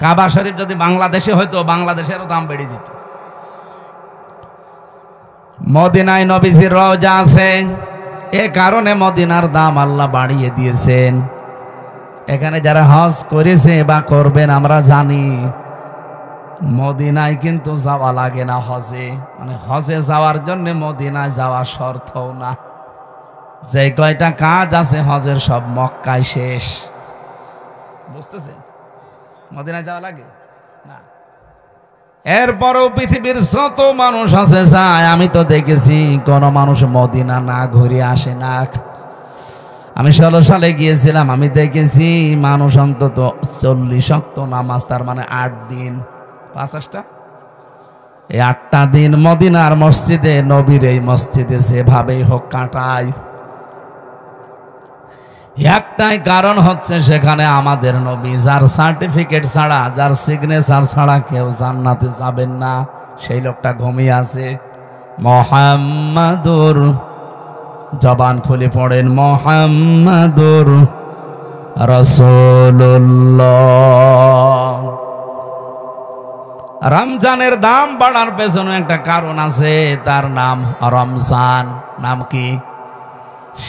কাবা শরীফ যদি বাংলাদেশে হয়তো বাংলাদেশেরও দাম বেড়ে যেত। মদিনায় নবীজির রওজা আছে, এ কারণে মদিনার দাম আল্লাহ বাড়িয়ে দিয়েছেন। এখানে যারা হজ করেছে বা করবেন আমরা জানি মদিনায় কিন্তু যাওয়া লাগে না হজে, মানে হজে যাওয়ার জন্য মদিনায় যাওয়া শর্তও না। যে কয়টা কাজ আছে হজের সব মক্কায় শেষ। বুঝতেছেন? মদিনায় যাওয়া লাগে না। এরপরও পৃথিবীর যত মানুষ আছে যায়, আমি তো দেখেছি কোন মানুষ মদিনা না ঘুরে আসে না। আমি 16 সালে গিয়েছিলাম, আমি দেখেছি মানুষ অন্তত 40 ওয়াক্ত নামাজ, তার মানে 8 দিন 50টা, এই 8টা দিন মদিনার মসজিদে, নবীর এই মসজিদে যেভাবেই হোক কাটায়। একটাই কারণ হচ্ছে সেখানে আমাদের নবী, যার সার্টিফিকেট ছাড়া, যার সিগনেচার ছাড়া কেউ জান্নাতে যাবেন না, সেই লোকটা ঘুমিয়ে আছে। মুহাম্মাদুর, জবান খুলে পড়েন মুহাম্মাদুর রাসূলুল্লাহ। রমজানের দাম বাড়ার পেছনে একটা কারণ আছে, তার নাম রমজান। নাম কি?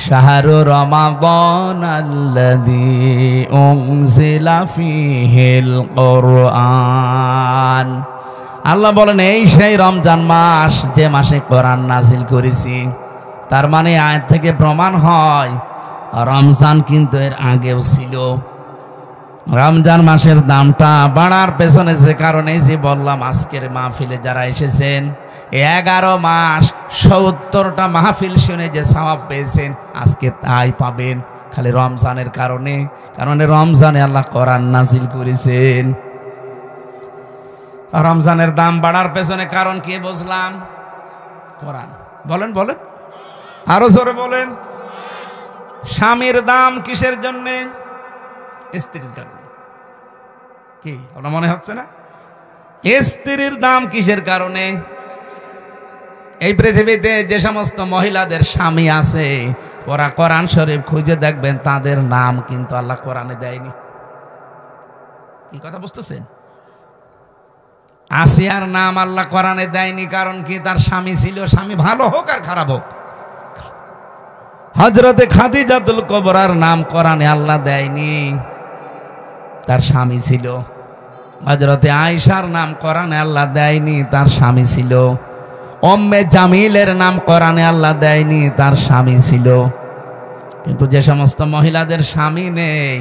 শাহরু রমাদান আল্লাযী উনজিলা ফীহিল কুরআন। আল্লাহ বলেন এই সেই রমজান মাস, যে মাসে কোরআন নাজিল করেছি। তার মানে আয়াত থেকে প্রমাণ হয় রমজান কিন্তু এর আগেও ছিল। রমজান মাসের দামটা বাড়ার পেছনে যে কারণে যে বললাম, আজকের মাহফিলে যারা এসেছেন 11 মাস 70টা মাহফিল শুনে যে সওয়াব পেয়েছেন, আজকে তাই পাবেন খালি রমজানের কারণে। কারণ রমজানে আল্লাহ কোরআন নাজিল করেছেন। রমজানের দাম বাড়ার পেছনে কারণ কি বুঝলাম? কোরআন। বলেন বলেন, আরো জোরে বলেন। স্বামীর দাম কিসের জন্যে? স্ত্রীর কারণে। কি আপনার মনে হচ্ছে না? স্ত্রীর দাম কিসের কারণে? এই পৃথিবীতে যে সমস্ত মহিলাদের স্বামী আছে, ওরা কোরআন শরীফ খুঁজে দেখবেন তাদের নাম কিন্তু আল্লাহ কোরআনে দেয়নি। কি কথা বুঝতেছেন? আসিয়ার নাম আল্লাহ কোরআনে দেয়নি, কারণ কি? তার স্বামী ছিল, স্বামী ভালো হোক আর খারাপ হোক। হযরতে খাদিজাতুল কুবরার নাম কোরআনে আল্লাহ দেয়নি, তার স্বামী ছিল। হযরতে আয়েশার নাম কোরআনে আল্লাহ দেয়নি, তার স্বামী ছিল। উম্মে জামিলের নাম কোরআনে আল্লাহ দেয়নি, তার স্বামী ছিল। কিন্তু যে সমস্ত মহিলাদের স্বামী নেই,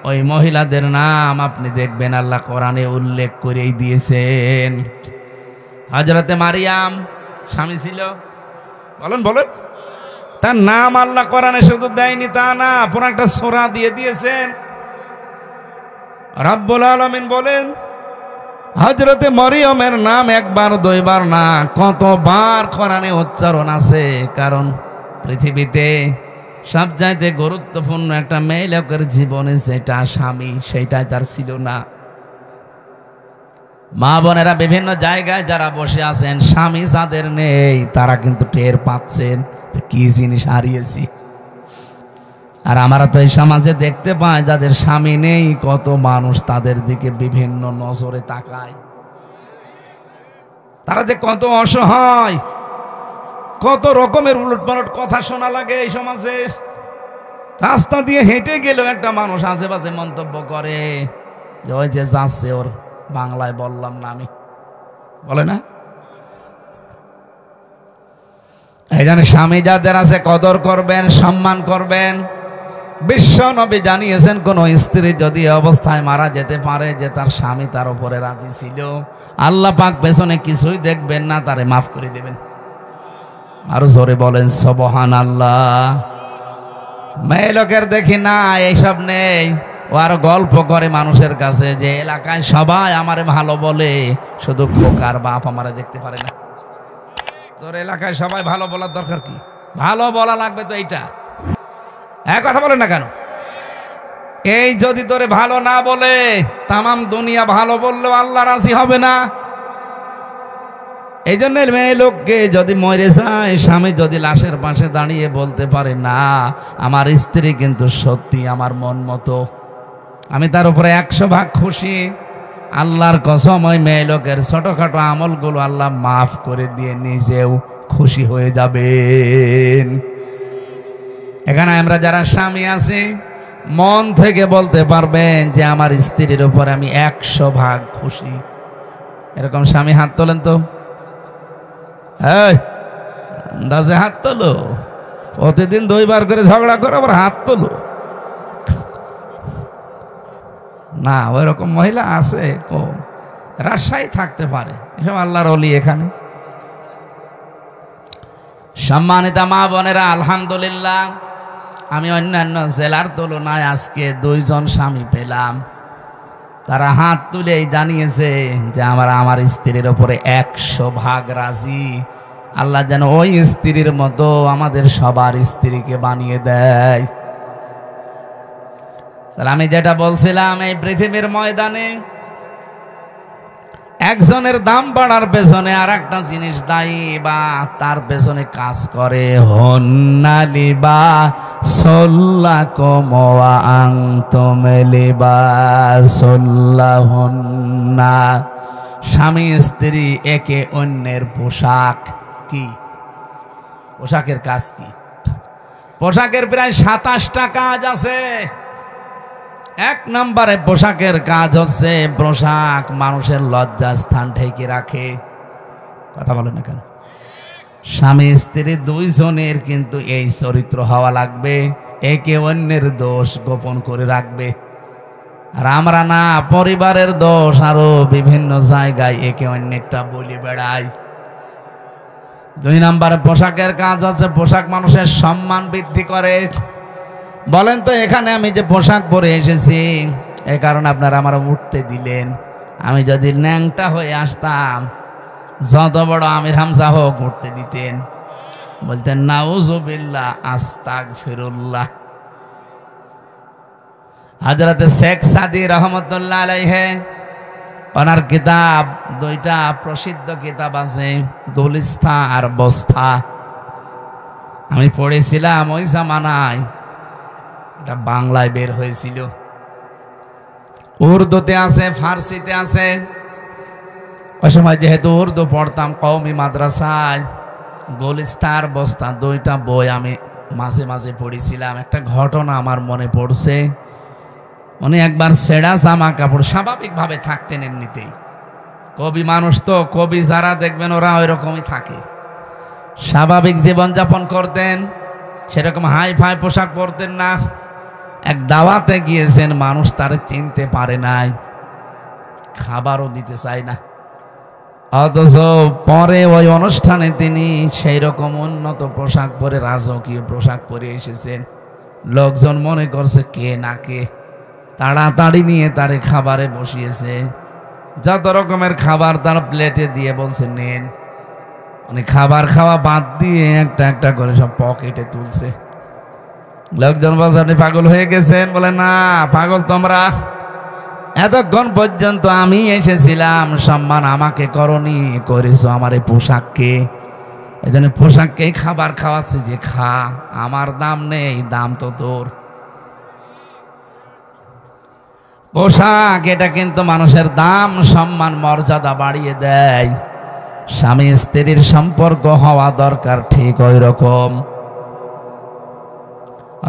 ওই মহিলাদের নাম আপনি দেখবেন আল্লাহ কোরআনে উল্লেখ করেই দিয়েছেন। হযরতে মারিয়াম স্বামী ছিল, বলেন বলেন। তার নাম আল্লাহ কোরআনে শুধু দেয়নি তা না, পুরো একটা সূরা দিয়ে দিয়েছেন। রব্বুল আলামিন বলেন হযরতে মরিয়মের নাম একবার দুইবার না, কতবার কোরআনে উচ্চারণ আছে। কারণ পৃথিবীতে সবচাইতে গুরুত্বপূর্ণ একটা মেয়ে লোকের জীবনে যেটা স্বামী, সেটাই তার ছিল না। মা বোনেরা বিভিন্ন জায়গায় যারা বসে আছেন, স্বামী যাদের নেই তারা কিন্তু টের পাচ্ছেন কি জিনিস হারিয়েছি। আর আমরা তো এই সমাজে দেখতে পাই যাদের স্বামী নেই, কত মানুষ তাদের দিকে বিভিন্ন নজরে তাকায়। তারা যে কত অসহায়, কত রকমের উলটপালট কথা শোনা লাগে এই সমাজে। রাস্তা দিয়ে হেঁটে গেলেও একটা মানুষ আশেপাশে মন্তব্য করে যে ওই যে যাচ্ছে, ওর বাংলায় বললাম না আমি, বলে না? এই জন্য স্বামী যাদের আছে কদর করবেন, সম্মান করবেন। বিশ্ব নবী জানিয়েছেন কোন স্ত্রী যদি অবস্থায় মারা যেতে পারে যে তার স্বামী তার উপরে রাজি ছিল, আল্লাহ পাক পেছনে কিছুই দেখবেন না, তারে মাফ করে দেবেন। আরো জোরে বলেন সুবহানাল্লাহ। মেয়ে লোকের দেখি না এইসব নেই, ও আরো গল্প করে মানুষের কাছে যে এলাকায় সবাই আমারে ভালো বলে, শুধু খোকার বাপ আমারে দেখতে পারে না। তোর এলাকায় সবাই ভালো বলার দরকার কি? ভালো বলা লাগবে তো এইটা। এক কথা বলেন না কেন? এই যদি তোরে ভালো না বলে, তামাম দুনিয়া ভালো বললেও আল্লাহ রাজি হবে না। এই জন্য মেয়ে লোককে যদি মরে যায়, স্বামী যদি লাশের পাশে দাঁড়িয়ে বলতে পারে না আমার স্ত্রী কিন্তু সত্যি আমার মন মতো, আমি তার উপরে 100 ভাগ খুশি, আল্লাহর কসম ওই মেয়ে লোকের ছোটখাটো আমলগুলো আল্লাহ মাফ করে দিয়ে নিজেও খুশি হয়ে যাবেন। এখানে আমরা যারা স্বামী আছি মন থেকে বলতে পারবেন যে আমার স্ত্রীর উপর আমি 100 ভাগ খুশি। এরকম স্বামী হাত তোলেন তো, দাজে হাত তোলো। প্রতিদিন 2 বার করে ঝগড়া করে আবার হাত তোলো না, ওই রকম মহিলা আছে কম, রাজশাহী থাকতে পারে, এসব আল্লাহর ওলি। এখানে সম্মানিত মা বোনেরা, আলহামদুলিল্লাহ আমি অন্যান্য জেলার তুলনায় আজকে 2 জন স্বামী পেলাম, তারা হাত তুলেই জানিয়েছে যে আমার স্ত্রীর ওপরে 100 ভাগ রাজি। আল্লাহ যেন ওই স্ত্রীর মতো আমাদের সবার স্ত্রীকে বানিয়ে দেয়। তাহলে আমি যেটা বলছিলাম, এই পৃথিবীর ময়দানে একজনের দাম বাড়ার পেছনে আর একটা জিনিস দায়ী বা তার পেছনে কাজ করে। হন্না লিবা সল্লাকুম ওয়া আনতুম লিবাসুল্লাহুন্না। স্বামী স্ত্রী একে অন্যের পোশাক। কি পোশাকের কাজ? কি পোশাকের প্রায় 27টা কাজ আছে। 1 নম্বরে পোশাকের কাজ হচ্ছে পোশাক মানুষের লজ্জাস্থান ঢেকে রাখে। কথা বলেন না কেন? স্বামী স্ত্রী 2 জনের কিন্তু এই চরিত্র হওয়া লাগবে, একে অন্যের দোষ গোপন করে রাখবে। আর আমরা না, পরিবারের দোষ আরো বিভিন্ন জায়গায় একে অন্যেরটা বলি বেড়াই। 2 নম্বরে পোশাকের কাজ হচ্ছে পোশাক মানুষের সম্মান বৃদ্ধি করে। বলেন তো, এখানে আমি যে পোশাক পরে এসেছি এ কারণে আপনারা আমার উঠতে দিলেন। আমি যদি ন্যাংটা হয়ে আসতাম, যত বড় আমির হামজা হোক উঠতে দিতেন, বলতেন নাউজুবিল্লাহ আস্তাগফিরুল্লাহ। হযরতে শেখ সাদি রহমতুল্লাহ আলাইহি, ওনার কিতাব 2টা প্রসিদ্ধ কিতাব আছে, গুলিস্তা আর বস্তা। আমি পড়েছিলাম ওই জামানায়, এটা বাংলায় বের হয়েছিল, উর্দুতে আছে, ফার্সিতে আছে। ওই সময় যেহেতু উর্দু পড়তাম কওমি মাদ্রাসায়, গুলিস্তার বস্তা 2টা বই আমি মাঝে মাঝে পড়েছিলাম। একটা ঘটনা আমার মনে পড়ছে। উনি একবার ছেঁড়া জামা কাপড়, স্বাভাবিকভাবে থাকতেন এমনিতেই, কবি মানুষ তো, কবি যারা দেখবেন ওরা ওই রকমই থাকে, স্বাভাবিক জীবনযাপন করতেন, সেরকম হাই ফাই পোশাক পরতেন না। এক দাওয়াতে গিয়েছেন, মানুষ তারে চিনতে পারে নাই, খাবারও দিতে চায় না, অথচ পরে ওই অনুষ্ঠানে তিনি সেই রকম উন্নত পোশাক পরে, রাজকীয় পোশাক পরে এসেছেন। লোকজন মনে করছে কে না কে, তাড়াতাড়ি নিয়ে তারে খাবারে বসিয়েছে। যত রকমের খাবার তার প্লেটে দিয়ে বলছে নেন। উনি খাবার খাওয়া বাদ দিয়ে একটা একটা করে সব পকেটে তুলছে। লোকজন বলছে আপনি পাগল হয়ে গেছেন? বলে না, পাগল তোমরা, এতক্ষণ পর্যন্ত আমি এসেছিলাম, সম্মান আমাকে করনি, করেছো আমার এই পোশাককে। এই জন্য পোশাককেই খাবার খাওয়াচ্ছে যে খা, আমার দাম নেই, দাম তো তোর। পোশাক এটা কিন্তু মানুষের দাম, সম্মান, মর্যাদা বাড়িয়ে দেয়। স্বামী স্ত্রীর সম্পর্ক হওয়া দরকার ঠিক ওই রকম।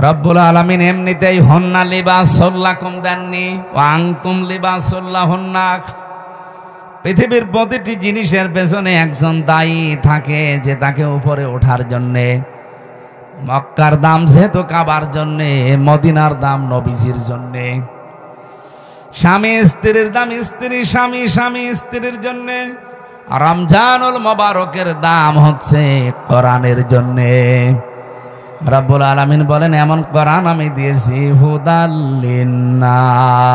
রব্বুল আলামিন এমনিতেই হন্না লিবাসুল্লাকুম দেননি, ওয়া আনতুম লিবাসুল্লাহুন্না। পৃথিবীর প্রতিটি জিনিসের পেছনে একজন দায়ী থাকে, যে তাকে উপরে ওঠার জন্যে। মক্কার দাম যেহেতু কাবার জন্যে, মদিনার দাম নবীজির জন্যে। স্বামী স্ত্রীর দাম স্ত্রী স্বামী, স্বামী স্ত্রীর জন্যে। রমজানুল মোবারকের দাম হচ্ছে কোরআনের জন্যে। রব্বুল আলামিন বলেন, এমন কোরআন আমি দিয়েছি হুদাল লিন্নাস,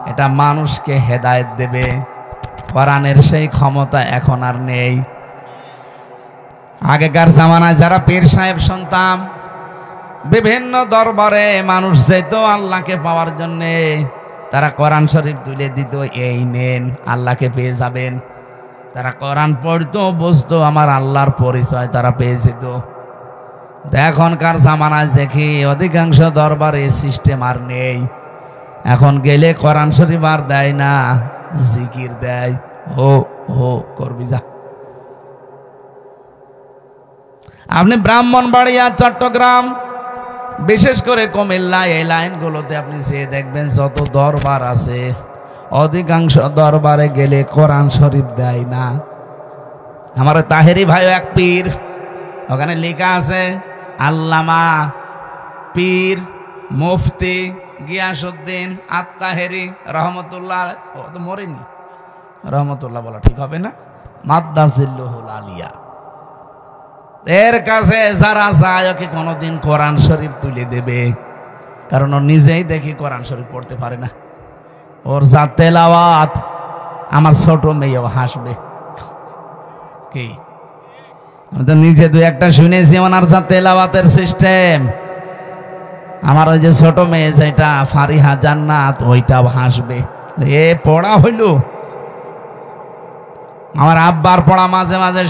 এটা মানুষকে হেদায়েত দেবে। কোরআনের সেই ক্ষমতা এখন আর নেই। আগেকার জামানায় যারা পীর সাহেব শুনতাম, বিভিন্ন দরবারে মানুষ যেত আল্লাহকে পাওয়ার জন্যে, তারা কোরআন শরীফ তুলে দিত, এই নেন আল্লাহকে পেয়ে যাবেন। তারা কোরআন পড়তো, বুঝতো আমার আল্লাহর পরিচয় তারা পেয়ে যেত। এখনকার জামানায় দেখি অধিকাংশ দরবারে সিস্টেম আর নেই। এখন গেলে কোরআন শরীফ আর দেয় না, জিকির দেয়। হো হো করবি যা। আপনি ব্রাহ্মণবাড়িয়া, চট্টগ্রাম, বিশেষ করে কুমিল্লা, এই লাইনগুলোতে আপনি যেয়ে দেখবেন যত দরবার আছে অধিকাংশ দরবারে গেলে কোরআন শরীফ দেয় না। আমার তাহেরি ভাই এক পীর, ওখানে লেখা আছে আল্লামা পীর মুফতি গিয়াসউদ্দিন আত-তাহেরি রহমতুল্লাহ, ও তো মরেনি, রহমতুল্লাহ বলা ঠিক হবে না, মাদ্দাজিল্লুহুল আলিয়া। এর কাছে যারা যায় ওকে কোনোদিন কোরআন শরীফ তুলে দেবে, কারণ ও নিজেই দেখি কোরআন শরীফ পড়তে পারে না। ওর যা তেলাওয়াত, আমার ছোট মেয়েও হাসবে। কি আমি তো নিজে দু একটা শুনেছি ওনার যা তেলাওয়াতের সিস্টেম, আমার ওই যে ছোট মেয়ে যেটা ফারিহা জান্নাত, ওইটাও হাসবে। এ পড়া হইল, আমার আব্বার পড়া মাঝে মাঝে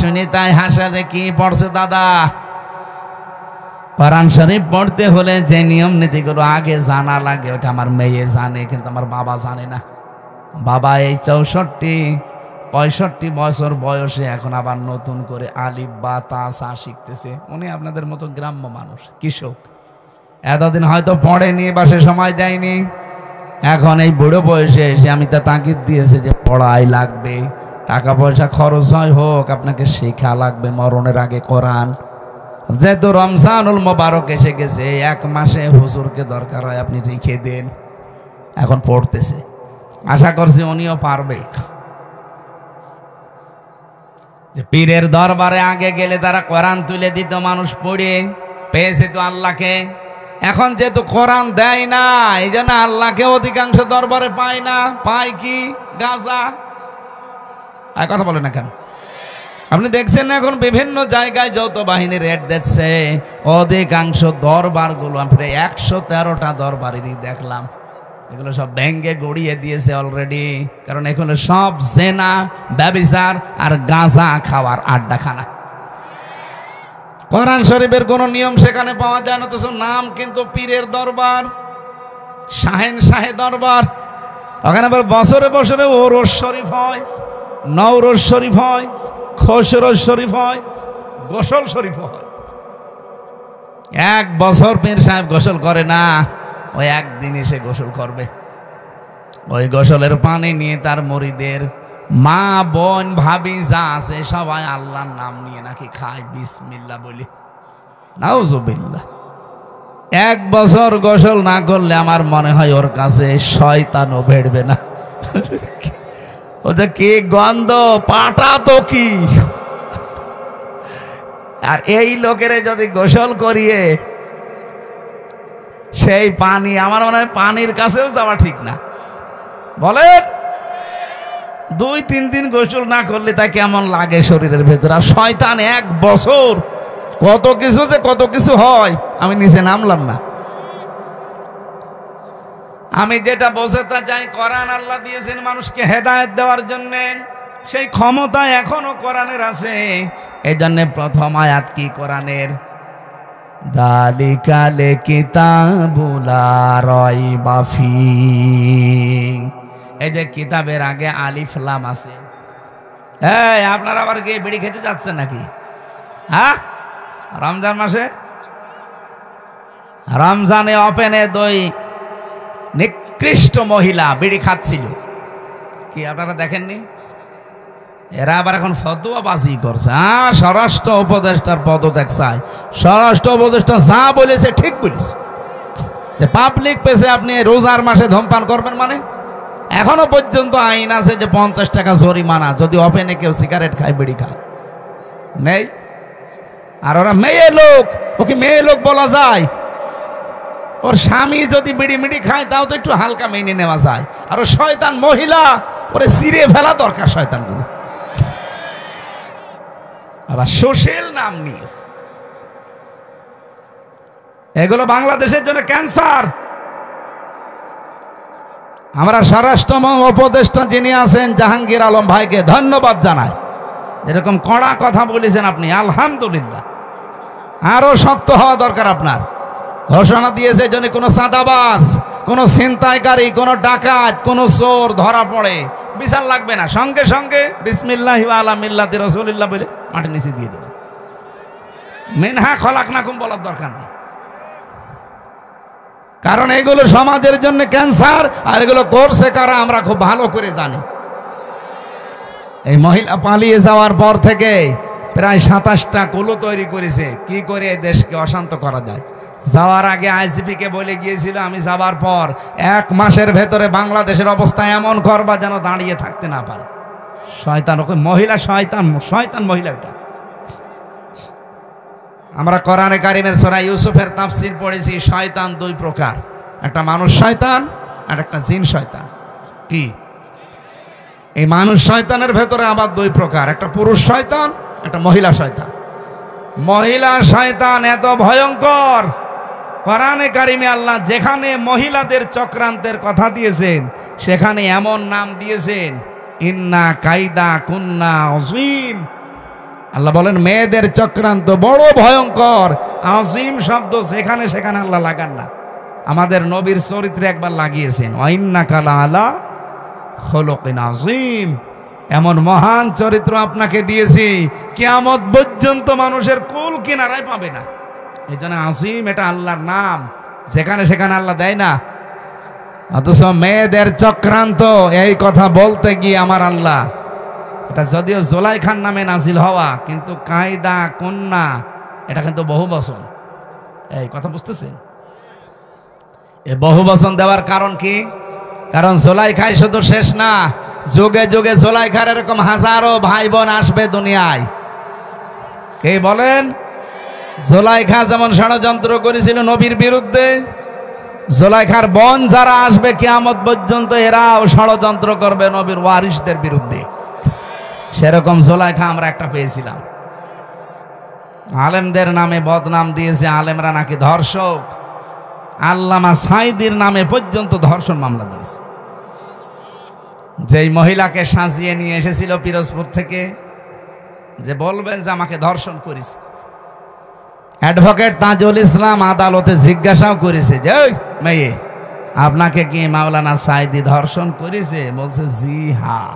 শুনি তাই হাসে যে কি পড়ছে দাদা। কোরআন শরীফ পড়তে হলে যে নিয়ম নীতিগুলো আগে জানা লাগে ওটা আমার মেয়ে জানে, কিন্তু আমার বাবা জানে না। বাবা এই 64-65 বছর বয়সে এখন আবার নতুন করে আলিফ বা তা সা শিখতেছে। উনি আপনাদের মতো গ্রাম্য মানুষ, কৃষক, এতদিন হয়তো পড়েনি বা সে সময় দেয়নি। এখন এই বুড়ো বয়সে এসে আমি তা তাকিদ দিয়েছে যে পড়াই লাগবে, টাকা পয়সা খরচ হয় হোক, আপনাকে শেখা লাগবে মরণের আগে কোরআন। যেহেতু রমজানুল মোবারক এসে গেছে, 1 মাসে হুজুরকে দরকার হয় আপনি রেখে দেন। এখন পড়তেছে, আশা করছি উনিও পারবে। পীরের দরবারে আগে গেলে তারা কোরআন তুলে দিত, মানুষ পড়ে পেয়েছে তো আল্লাহকে। এখন যেহেতু কোরআন দেয় না, এই জন্য আল্লাহকে অধিকাংশ দরবারে পায় না, পায় কি গাঁজা। আর কথা বলে না কেন? আপনি দেখছেন না এখন বিভিন্ন জায়গায় যৌথ বাহিনী রেড দিচ্ছে, অধিকাংশ দরবারগুলো আমরা 113টা দরবারেরই দেখলাম, এগুলো সব ব্যাঙ্গে গড়িয়ে দিয়েছে অলরেডি। কারণ এখানে সব জেনা, ব্যভিচার আর গাঁজা খাওয়ার আড্ডাখানা। কোরআন শরীফের কোনো নিয়ম সেখানে পাওয়া যায় না, তো নাম কিন্তু পীরের দরবার, শাহেন শাহে দরবার। ওখানে আবার বছরে বছরে ওরস শরীফ হয়, নওরোজ শরীফ হয়, খসরোজ শরীফ হয়, গোসল শরীফ হয়। 1 বছর পীর সাহেব গোসল করে না, ওই একদিন এসে গোসল করবে। ওই গোসলের পানি নিয়ে তার মুরিদের মা বোন ভাবি যা আছে সবাই আল্লাহর নাম নিয়ে নাকি খায়, বিসমিল্লাহ বলি, নাউজুবিল্লাহ। 1 বছর গোসল না করলে আমার মনে হয় ওর কাছে শয়তানও বেড়বে না। ওটা কি গন্ধ, পাটা তো কি। আর এই লোকের যদি গোসল করিয়ে সেই পানি, আমার মনে হয় পানির কাছেও যাওয়া ঠিক না। বলেন 2-3 দিন গোসল না করলে তা কেমন লাগে শরীরের ভেতর। আর শয়তান 1 বছর কত কিছু যে কত কিছু হয়, আমি নিচে নামলাম না। আমি যেটা বোঝাতে চাই, কোরআন আল্লাহ দিয়েছেন মানুষকে হেদায়েত দেওয়ার জন্য, সেই ক্ষমতা এখনো কোরআনের আছে। এই জন্য প্রথম আয়াত কি কোরআনের? যালিকাল কিতাবুল লা রাইবা ফীহি। এই যে কিতাবের আগে আলিফ লাম আছে। এই আপনারা আবার কি বিড়ি খেতে যাচ্ছেন নাকি? হ্যাঁ, রমজান মাসে, রমজানে ওপেনে 2 নিকৃষ্ট মহিলা বিড়ি খাচ্ছিল, কি আপনারা দেখেননি? এরা আবার এখন ফতোয়াবাজি করছে। স্বরাষ্ট্র উপদেষ্টার পদত্যাগ চাই। স্বরাষ্ট্র উপদেষ্টা যা বলেছে ঠিক বলেছে, যে পাবলিক প্লেসে আপনি রোজার মাসে ধূমপান করবেন, মানে এখনো পর্যন্ত আইন আছে যে 50 টাকা জরিমানা যদি ওপেনে কেউ সিগারেট খায়, বিড়ি খায়, নেই। আর ওরা মেয়ে লোক, ওকে মেয়ে লোক বলা যায়। ওর স্বামী যদি বিড়ি মিড়ি খায় তাও তো একটু হালকা মেনে নেওয়া যায়। আর ও শয়তান মহিলা, ওরে ছিঁড়ে ফেলা দরকার শয়তানগুলো। আবার সোশ্যাল নাম নিয়েছে, এগুলো বাংলাদেশের জন্য ক্যান্সার। আমরা স্বরাষ্ট্র উপদেষ্টা যিনি আছেন জাহাঙ্গীর আলম ভাইকে ধন্যবাদ জানাই, এরকম কড়া কথা বলেছেন আপনি, আলহামদুলিল্লাহ। আরো শক্ত হওয়া দরকার আপনার। ঘোষণা দিয়েছে যেন কোনো চাঁদাবাজ কোনো ছিনতাইকারী, কোনো ডাকাত, কোনো চোর ধরা পড়ে, বিচার লাগবে না, সঙ্গে সঙ্গে বিসমিল্লাহি ওয়া আলা মিল্লাতি রাসূলিল্লাহ বলে মাটির নিচে দিয়ে দেবে। মিনহা খলাকনাকুম বলার দরকার নেই, কারণ এগুলো সমাজের জন্য ক্যান্সার। আর এগুলো করছে কারা আমরা খুব ভালো করে জানি। এই মহিলা পালিয়ে যাওয়ার পর থেকে প্রায় 27টা কুলো তৈরি করেছে কি করে এই দেশকে অশান্ত করা যায়। যাওয়ার আগে আইজিপিকে বলে গিয়েছিল, আমি যাওয়ার পর 1 মাসের ভেতরে বাংলাদেশের অবস্থা এমন করবা যেন দাঁড়িয়ে থাকতে না পারে। শয়তান, ওকে মহিলা শয়তান, শয়তান মহিলা। এটা আমরা কোরআনে কারিমের সূরা ইউসুফের তাফসীর পড়েছি, শয়তান 2 প্রকার, একটা মানুষ শয়তান আর একটা জিন শয়তান। কি এই মানুষ শয়তানের ভেতরে আবার 2 প্রকার, একটা পুরুষ শয়তান, একটা মহিলা শয়তান। মহিলা শয়তান এত ভয়ঙ্কর, কোরআনে কারিমে আল্লাহ যেখানে মহিলাদের চক্রান্তের কথা দিয়েছেন সেখানে এমন নাম দিয়েছেন, ইন্না কাইদা কুন্না আযীম। আল্লাহ বলেন মেয়েদের চক্রান্ত বড় ভয়ঙ্কর। আযীম শব্দ যেখানে সেখানে আল্লাহ লাগান না, আমাদের নবীর চরিত্রে একবার লাগিয়েছেন, ওয়াইন্নাকা লাআলা খুলুকিন আযীম। এমন মহান চরিত্র আপনাকে দিয়েছি কিয়ামত পর্যন্ত মানুষের কুল কিনারায় পাবে না। এই জন্য আযীম এটা আল্লাহর নাম, যেখানে সেখানে আল্লাহ দেয় না। অথচ মেয়েদের চক্রান্ত এই কথা বলতে গিয়ে আমার আল্লাহ, এটা যদিও জুলাইখার নামে নাজিল হওয়া, কিন্তু কায়দা কন্যা এটা কিন্তু বহু বচন। এই কথা বুঝতেছেন? এই বহু বচন দেওয়ার কারণ কি? কারণ জুলাইখাই শুধু শেষ না, যুগে যুগে জুলাইখার এরকম হাজারো ভাই বোন আসবে দুনিয়ায়। কে বলেন? জুলাইখা যেমন ষড়যন্ত্র করেছিল নবীর বিরুদ্ধে, জুলাইখার বোন যারা আসবে কিয়ামত পর্যন্ত এরাও ষড়যন্ত্র করবে নবীর ওয়ারিসদের বিরুদ্ধে। সেরকম জুলাইখা আমরা একটা পেয়েছিলাম। আলেমদের নামে বদনাম দিয়েছে, আলেমরা নাকি ধর্ষক। আল্লামা সাঈদীর নামে পর্যন্ত ধর্ষণ মামলা দিয়েছে। যেই মহিলাকে সাজিয়ে নিয়ে এসেছিল পিরোজপুর থেকে, যে বলবেন যে আমাকে ধর্ষণ করেছে, অ্যাডভোকেট তাজুল ইসলাম আদালতে জিজ্ঞাসাও করেছে যে ওই মেয়ে, আপনাকে কি মাওলানা সাঈদী ধর্ষণ করেছে? বলছে জি হ্যাঁ।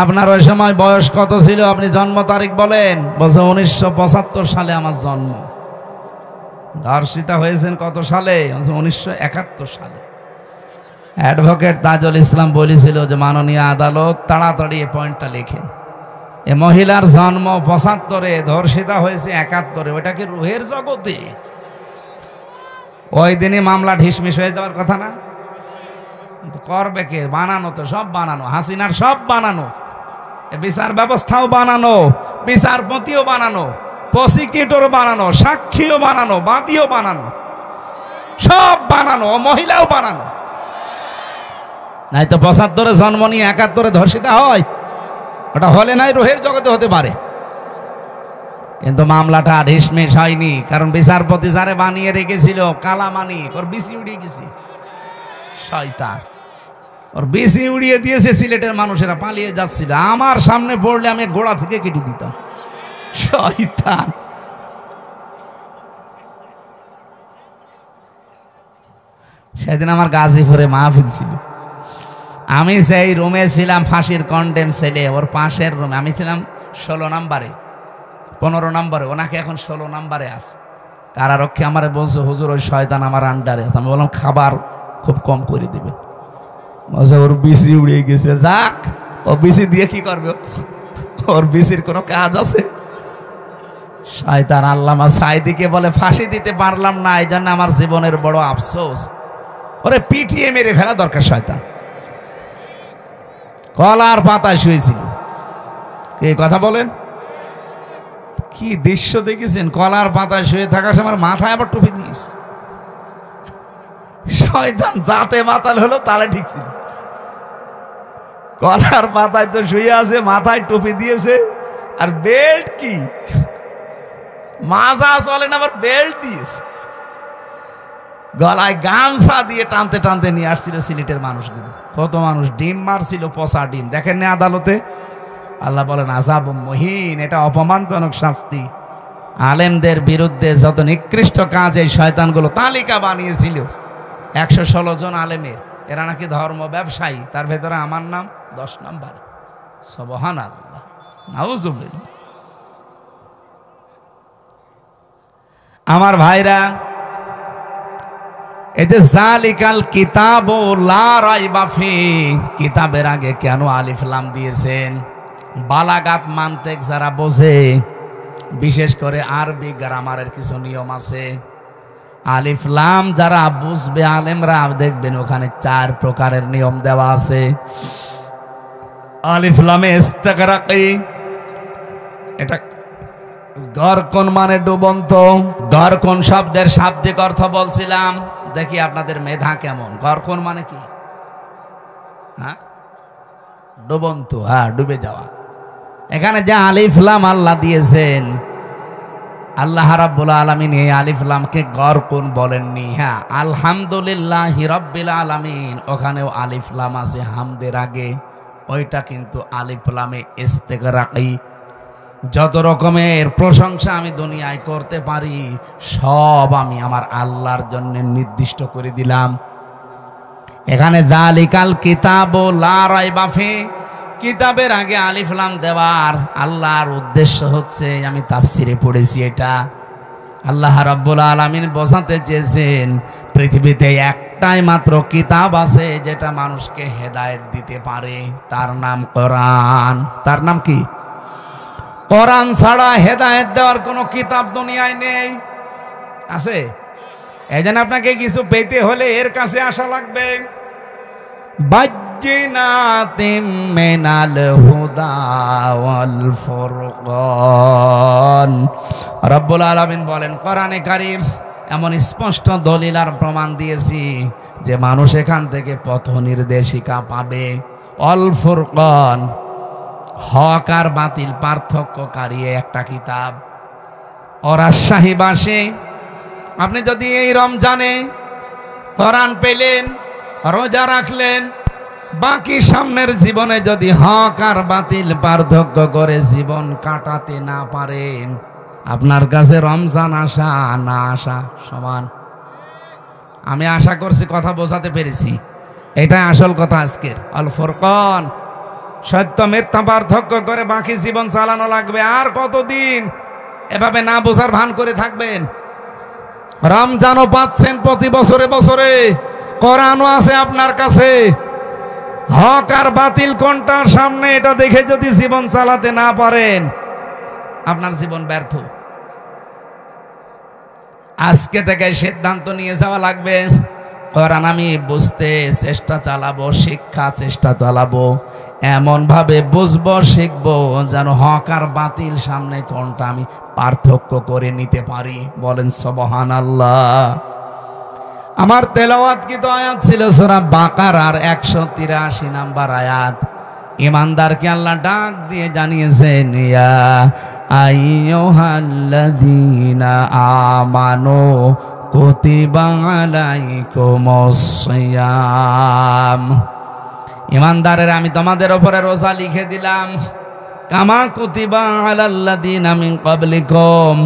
আপনার ওই সময় বয়স কত ছিল? আপনি জন্ম তারিখ বলেন। বলছে 1975 সালে আমার জন্ম। ধর্ষিতা হয়েছেন কত সালে? 1971 সালে। অ্যাডভোকেট তাজুল ইসলাম বলেছিল যে মাননীয় আদালত তাড়াতাড়ি এই পয়েন্টটা লেখেন, এ মহিলার জন্ম 75-এ, ধর্ষিতা হয়েছে 71-এ, ওইটা কি রুহের জগতে? ওই দিনই মামলা ঢিসমিস হয়ে যাওয়ার কথা না? করবে কে? বানানো তো, সব বানানো, হাসিনার সব বানানো, বিচার ব্যবস্থাও বানানো, বিচারপতিও বানানো, প্রসিকিউটর বানানো, সাক্ষীও বানানো, বাদীও বানানো, সব বানানো, মহিলাও বানানো। নাই তো 75-এ জন্ম নিয়ে 71-এ ধর্ষিতা হয়? ওটা হলে নাই রুহের জগতে হতে পারে, কিন্তু মামলাটা ঢিসমিস হয়নি। কারণ বিচারপতি যারে বানিয়ে রেখেছিল কালামানিক, ওর বিসি উড়িয়ে গেছে। শয়তান, ওর বিসি উড়িয়ে দিয়েছে। সিলেটের মানুষেরা পালিয়ে যাচ্ছিল, আমার সামনে পড়লে আমি গোড়া থেকে কেটে দিতাম। শয়তান। সেদিন আমার গাজীপুরে মাহফিল ছিল, আমি সেই রুমে ছিলাম, ফাঁসির কন্ডেম ছেলে, ওর পাশের রুমে আমি ছিলাম 16 নম্বরে, 15 নম্বরে, ওনাকে এখন 16 নম্বরে আছে। কারারক্ষী আমারে বলছে হুজুর ওই শয়তান আমার আন্ডারে আছে। আমি বললাম খাবার খুব কম করে দিবেন। বলছে ওর বিসি উড়িয়ে গেছে। যাক, ও বিসি দিয়ে কি করবে? ওর বিসির কোনো কাজ আছে? শয়তান আল্লামা সাঈদীকে বলে ফাঁসি দিতে পারলাম না, এই জন্য আমার জীবনের বড় আফসোস। ওরে পিটিয়ে মেরে ফেলা দরকার। শয়তান কলার পাতায় শুয়েছিল। এই কথা বলেন, কি দৃশ্য দেখেছেন? কলার পাতায় শুয়ে থাকার সময় মাথায় আবার টুপি দিয়েছে। শয়তান যাতে মাতাল হলো তালে ঠিক ছিল। কলার পাতায় তো শুয়ে আছে, মাথায় টুপি দিয়েছে, আর বেল্ট কি মাজা চলে না, আবার বেল্ট দিয়েছে। গলায় গামছা দিয়ে টানতে টানতে নিয়ে আসছিল সিলেটের মানুষগুলো। কত মানুষ ডিম মারছিল, পচা ডিম। দেখেন না আদালতে? আল্লাহ বলেন আযাব মুহিন, এটা অপমানজনক শাস্তি। আলেমদের বিরুদ্ধে যত নিকৃষ্ট কাজ এই শয়তানগুলো তালিকা বানিয়েছিল 116 জন আলেমের, এরা নাকি ধর্ম ব্যবসায়ী, তার ভেতরে আমার নাম 10 নম্বর। সুবহানাল্লাহ, নাউজুবিল্লাহ। আমার ভাইরা, এই যে জালিকাল কিতাব লা রাইবা ফি, কিতাবের আগে কেন আলিফ লাম দিয়েছেন? বালাগাত মান্তেক যারা বোঝে, বিশেষ করে আরবি গ্রামারের কিছু নিয়ম আছে, আলিফ লাম যারা বুঝবে আলেমরা দেখবেন ওখানে 4 প্রকারের নিয়ম দেওয়া আছে। আলিফ লামে ইস্তিগরাকি, এটা গরকন মানে ডুবন্ত। গরকন শব্দের শাব্দিক অর্থ বলছিলাম, দেখি আপনাদের মেধা কেমন। গরকন মানে কি? হ্যাঁ, ডুবন্ত, হ্যাঁ, ডুবে যাওয়া। এখানে যে আলিফ লাম আল্লাহ দিয়েছেন, আল্লাহ রাব্বুল আলামিন এই আলিফ লামকে গরকুন বলেননি। হ্যাঁ, আলহামদুলিল্লাহি রাব্বিল আলামিন, ওখানেও আলিফ লাম আছে হামদের আগে, ওইটা কিন্তু আলিফ লামে ইস্তিগরাকি। যত রকমের প্রশংসা আমি দুনিয়ায় করতে পারি সব আমি আমার আল্লাহর জন্য নির্দিষ্ট করে দিলাম। এখানে যালিকাল কিতাবু লা রাইবা ফি, কিতাবের আগে আলিফ লাম দেওয়ার আল্লাহর উদ্দেশ্য হচ্ছে, আমি তাফসিরে পড়েছি, এটা আল্লাহ রাব্বুল আলামিন বোঝাতে চেয়েছেন পৃথিবীতে একটাই মাত্র কিতাব আছে যেটা মানুষকে হেদায়েত দিতে পারে, তার নাম কোরআন। তার নাম কি? কোরআন ছাড়া হেদায়েত দেওয়ার কোনো কিতাব দুনিয়ায় নেই। আছে? এই জন্য আপনাকে কিছু পেতে হলে এর কাছে আসা লাগবে। বাজ্জিনাতিম মিনাল হুদা ওয়াল ফুরকান, রব্বুল আলামিন বলেন কোরআনে কারীম এমন স্পষ্ট দলিল আর প্রমাণ দিয়েছি যে মানুষ এখান থেকে পথ নির্দেশিকা পাবে। অল ফুরকান, হক আর বাতিল পার্থক্যকারী একটা কিতাব। ও রাজশাহীবাসী, আপনি যদি এই রমজানে কোরআন পেলেন, রোজা রাখলেন, বাকি সামনের জীবনে যদি হক আর বাতিল পার্থক্য করে জীবন কাটাতে না পারেন, আপনার কাছে রমজান আসা না আসা সমান। আমি আশা করছি কথা বোঝাতে পেরেছি, এটাই আসল কথা আজকের। আল ফুরকান, সত্য মিথ্যা পার্থক্য করে বাকি জীবন চালানো লাগবে। আর কতদিন এভাবে না বোঝার ভান করে থাকবেন? রমজানও পাচ্ছেন প্রতি বছরে বছরে, কোরআনও আছে আপনার কাছে, হক আর বাতিল কোনটার সামনে এটা দেখে যদি জীবন চালাতে না পারেন, আপনার জীবন ব্যর্থ। আজকে থেকে সিদ্ধান্ত নিয়ে যাওয়া লাগবে, কোরআন আমি বুঝতে চেষ্টা চালাবো, শিক্ষা চেষ্টা চালাবো, এমন ভাবে বুঝবো শিখবো যেন হক আর বাতিল সামনে কোনটা আমি পার্থক্য করে নিতে পারি। বলেন সুবহানাল্লাহ। আমার তেলাওয়াতকৃত আয়াত ছিল সূরা বাকারার 183 নম্বর আয়াত। ইমানদারকে আল্লাহ ডাক দিয়ে জানিয়েছেন, ইয়া আইয়ুহাল্লাযীনা আমানু কুতিবা আলাইকুমুস সিয়াম, ইমানদারের আমি তোমাদের উপরে রোজা লিখে দিলাম, কামা কুতিবা আলাল্লাযীনা মিন ক্বাবলিকুম,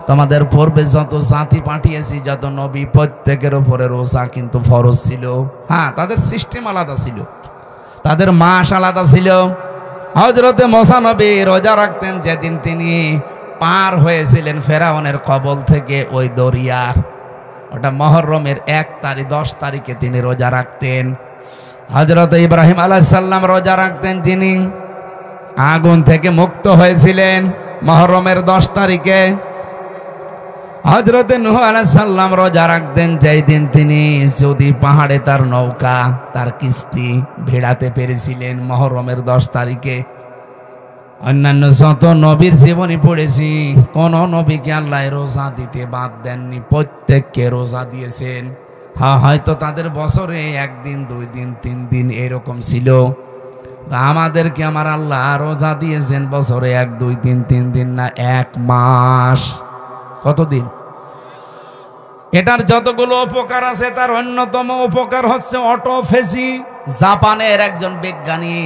তোমাদের পূর্বে যত জাতি পাঠিয়েছি, যত নবী, প্রত্যেকের উপরে রোজা কিন্তু ফরজ ছিল। হ্যাঁ, তাদের সিস্টেম আলাদা ছিল, তাদের মাস আলাদা ছিল। হযরতে মুসা নবী রোজা রাখতেন যেদিন তিনি পার হয়েছিলেন ফেরাউনের কবল থেকে ওই দরিয়া, ওটা মুহররমের 1 তারিখ 10 তারিখে তিনি রোজা রাখতেন। হযরতে ইব্রাহিম আলাইহিস সালাম রোজা রাখতেন যিনি আগুন থেকে মুক্ত হয়েছিলেন মুহররমের 10 তারিখে। হযরতে নূহ আলাইহিস সালাম রোজা রাখতেন যেই দিন তিনি যদি পাহাড়ে তার নৌকা, তার কিস্তি ভিড়াতে পেরেছিলেন মুহররমের 10 তারিখে। অন্যান্য যত নবীর জীবনী পড়েছি, কোন নবীকে আল্লাহ রোজা দিতে বাদ দেননি, প্রত্যেককে রোজা দিয়েছেন। হ্যাঁ, হয়তো তাদের বছরে 1 দিন 2 দিন 3 দিন এরকম ছিল, আমাদেরকে আমার আল্লাহ রোজা দিয়েছেন বছরে 1 2 3 3 দিন না, 1 মাস। কতদিন? এটার যতগুলো উপকার আছে তার অন্যতম উপকার হচ্ছে অটোফেজি। জাপানের একজন বিজ্ঞানী,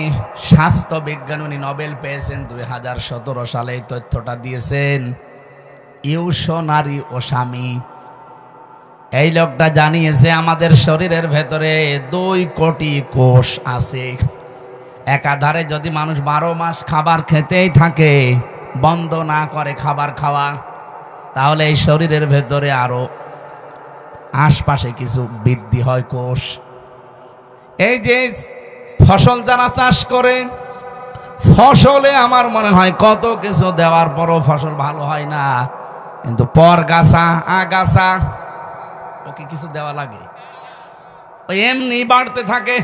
স্বাস্থ্য বিজ্ঞানী, উনি নোবেল পেয়েছেন 2017 সালে, এই তথ্যটা দিয়েছেন। ইউসো নারী ও স্বামী। এই লোকটা জানিয়েছে আমাদের শরীরের ভেতরে 2 কোটি কোষ আছে। একাধারে যদি মানুষ 12 মাস খাবার খেতেই থাকে, বন্ধ না করে খাবার খাওয়া, তাহলে এই শরীরের ভেতরে আরো আশপাশে কিছু বৃদ্ধি হয় কোষ। এই যে ফসল যারা চাষ করে, ফসলে আমার মনে হয় কত কিছু দেওয়ার পরও ফসল ভালো হয় না, কিন্তু পরগাছা আগাছা ওকে কিছু দেওয়া লাগে, ওই এমনি বাড়তে থাকে।